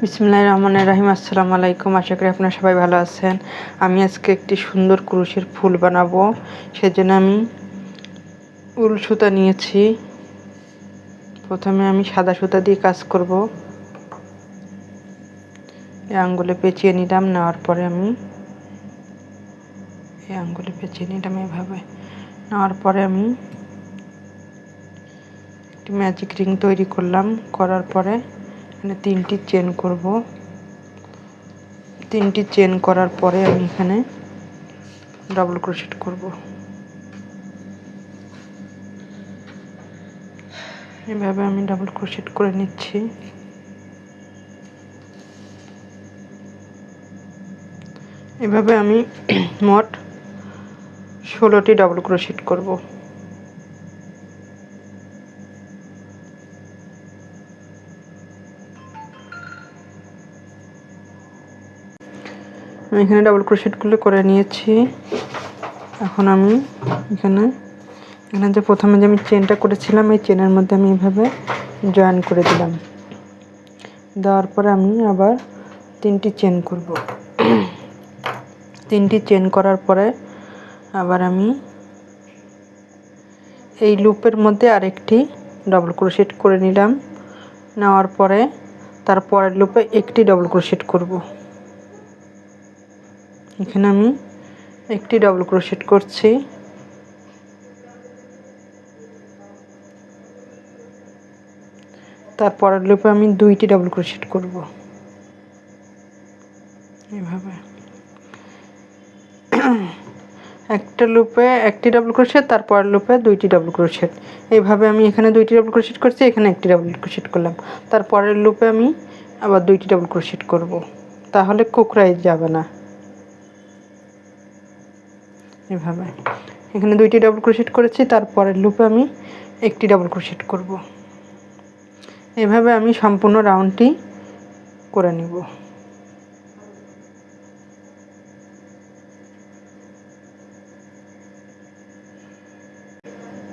বিসমিল্লাহির রহমানির রহিম। আসসালামু আলাইকুম। আশা করি আপনারা সবাই ভালো আছেন। আমি আজকে একটি সুন্দর ক্রুশের ফুল বানাবো। সেজন্য আমি উল সুতা নিয়েছি। প্রথমে আমি সাদা সুতা দিয়ে কাজ করব। এই আঙ্গুলে পেঁচিয়ে নিলাম, নেওয়ার পরে আমি এই আঙ্গুলে পেঁচিয়ে নিলাম এভাবে। নেওয়ার পরে আমি একটি ম্যাজিক রিং তৈরি করলাম। করার পরে এখানে 3টি চেন করব। 3টি চেন করার পরে আমি এখানে ডাবল ক্রোশেট করব। এভাবে আমি ডাবল ক্রোশেট করে নিচ্ছি। এভাবে আমি মোট 16টি ডাবল ক্রোশেট করব। আমি এখানে ডাবল ক্রোশেটগুলো করে নিয়েছি। এখন আমি এখানে যে প্রথমে যে আমি চেনটা করেছিলাম, এই চেনের মধ্যে আমি এভাবে জয়েন করে দিলাম। দেওয়ার পরে আমি আবার 3টি চেন করব। 3টি চেন করার পরে আবার আমি এই লুপের মধ্যে আরেকটি ডাবল ক্রোশেট করে নিলাম। নেওয়ার পরে তারপরের লুপে একটি ডাবল ক্রোশেট করব। এখানে আমি একটি ডাবল ক্রোশেট করছি। তারপরের লুপে আমি 2টি ডাবল ক্রোশেট করব এভাবে। একটা লুপে একটি ডাবল ক্রোশেট, তারপরের লুপে 2টি ডাবল ক্রোশেট। এইভাবে আমি এখানে 2টি ডাবল ক্রোশেট করছি, এখানে একটি ডাবল ক্রোশেট করলাম। তারপরের লুপে আমি আবার 2টি ডাবল ক্রোশেট করব, তাহলে কুকড়াই যাবে না। এভাবে এখানে 2টি ডাবল ক্রোশেট করেছি, তারপরের লুপে আমি একটি ডাবল ক্রোশেট করব। এভাবে আমি সম্পূর্ণ রাউন্ডটি করে নিব।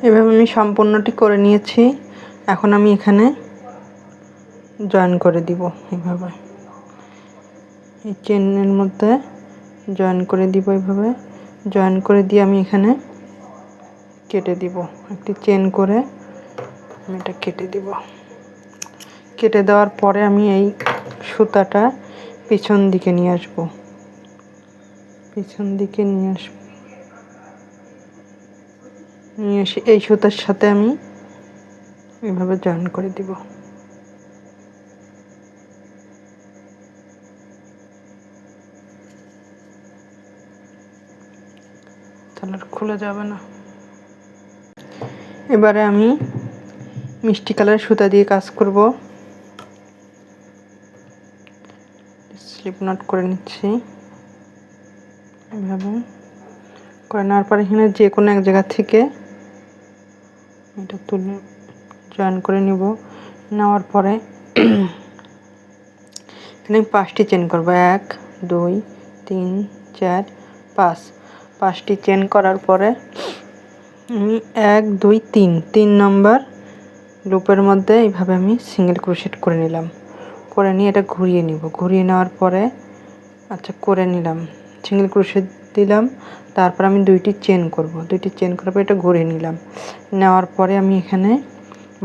এভাবে আমি সম্পূর্ণটি করে নিয়েছি। এখন আমি এখানে জয়েন করে দিব। এভাবে এই চেনের মধ্যে জয়েন করে দিব। এভাবে জয়েন করে দিয়ে আমি এখানে কেটে দিব। একটি চেন করে আমি এটা কেটে দিব। কেটে দেওয়ার পরে আমি এই সুতাটা পিছন দিকে নিয়ে আসব। পিছন দিকে নিয়ে এসে এই সুতার সাথে আমি এভাবে জয়েন করে দিব। তাহলে খুলে যাবে না। এবারে আমি মিষ্টি কালারের সুতা দিয়ে কাজ করব। স্লিপ নট করে নিচ্ছি। এভাবে করে নেওয়ার পরে এখানে যে কোনো এক জায়গা থেকে এটা তুলে জয়েন করে নিব। নেওয়ার পরে এখানে 5টি চেন করব। 1 2 3 4 5। 5টি চেন করার পরে আমি 1 2 3 নম্বর লুপের মধ্যে এইভাবে আমি সিঙ্গেল ক্রোশেট করে নিলাম। করে নিয়ে এটা ঘুরিয়ে নিব। ঘুরিয়ে নেওয়ার পরে করে নিলাম, সিঙ্গেল ক্রোশেট দিলাম। তারপর আমি 2টি চেন করব। 2টি চেন করার পরে এটা ঘুরিয়ে নিলাম। নেওয়ার পরে আমি এখানে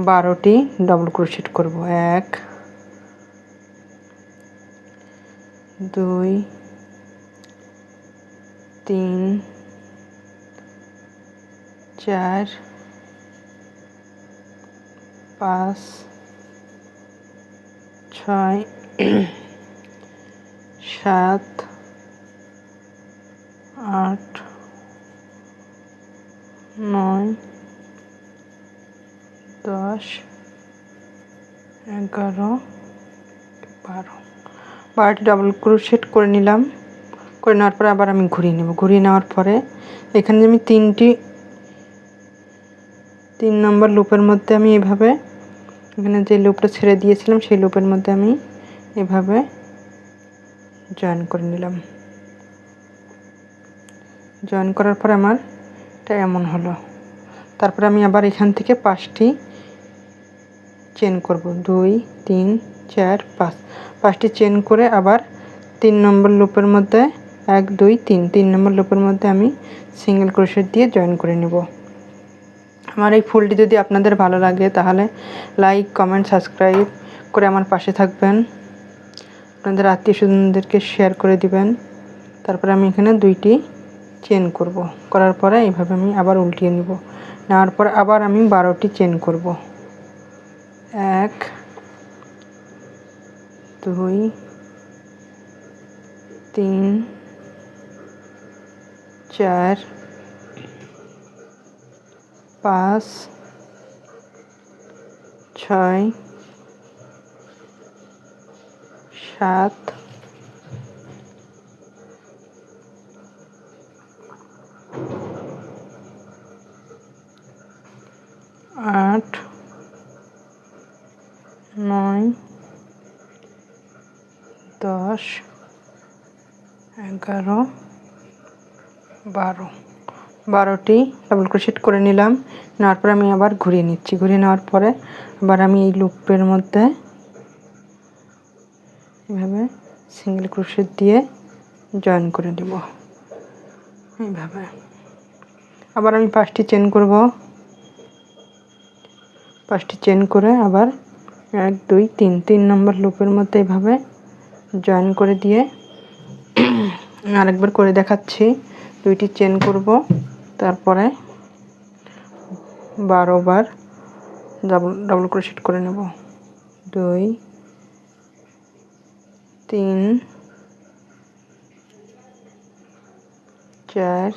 12টি ডাবল ক্রোশেট করব। 1 2 3 4 5 6 7 8 9 10 11 12। 12টি ডাবল ক্রোশেট করে নিলাম। করে নেওয়ার পরে আবার আমি ঘুরিয়ে নেব। ঘুরিয়ে নেওয়ার পরে এখানে আমি 3 নম্বর লুপের মধ্যে আমি এভাবে এখানে যে লুপটা ছেড়ে দিয়েছিলাম সেই লুপের মধ্যে আমি এভাবে জয়েন করে নিলাম। জয়েন করার পরে আমার এটা এমন হলো। তারপরে আমি আবার এখান থেকে 5টি চেন করব। 2 3 4 5 5টি চেন করে আবার 3 নম্বর লুপের মধ্যে 1 2 3 নম্বর লুপের মধ্যে আমি সিঙ্গেল ক্রোশেট দিয়ে জয়েন করে নেব। আমার এই ফুলটি যদি আপনাদের ভালো লাগে তাহলে লাইক কমেন্ট সাবস্ক্রাইব করে আমার পাশে থাকবেন, আপনাদের আত্মীয়স্বজনদেরকে শেয়ার করে দিবেন। তারপরে আমি এখানে 2টি চেন করব, করার পরে এইভাবে আমি আবার উল্টিয়ে নিব, নেওয়ার পর আবার আমি 12টি চেন করব। 1 2 3 4 5 6 7 8 9 10 11 12 12টি ডাবল ক্রোশেট করে নিলাম। নেওয়ার পরে আমি আবার ঘুরিয়ে নিচ্ছি, ঘুরিয়ে নেওয়ার পরে আবার আমি এই লুপের মধ্যে এভাবে সিঙ্গেল ক্রোশেট দিয়ে জয়েন করে দেব। এইভাবে আবার আমি 5টি চেন করব, 5টি চেন করে আবার 1 2 3 নম্বর লুপের মধ্যে এভাবে জয়েন করে দিয়ে আরেকবার করে দেখাচ্ছি। 2টি চেন করব, তারপরে 12 বার ডাবল ক্রোশেট করে নেব। 2 3 4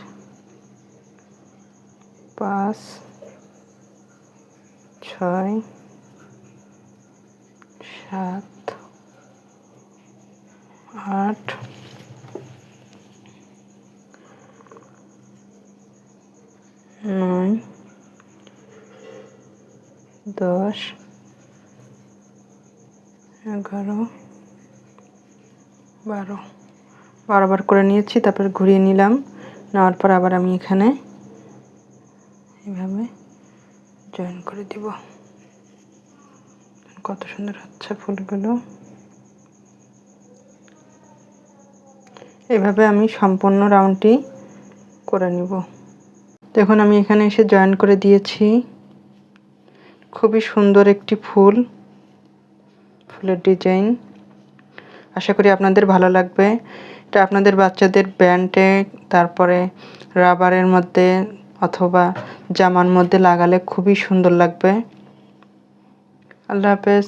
5 6 7 8 9 10 11 12 বার করে নিয়েছি। তারপর ঘুরিয়ে নিলাম, নেওয়ার পর আবার আমি এখানে এভাবে জয়েন করে দিব। কত সুন্দর হচ্ছে ফুলগুলো। এভাবে আমি সম্পূর্ণ রাউন্ডটি করে নিব। দেখুন আমি এখানে এসে জয়েন করে দিয়েছি। খুবই সুন্দর একটি ফুলের ডিজাইন। আশা করি আপনাদের ভালো লাগবে। এটা আপনাদের বাচ্চাদের ব্যান্ডে, তারপরে রাবারের মধ্যে অথবা জামার মধ্যে লাগালে খুবই সুন্দর লাগবে। আল্লাহ হাফেজ।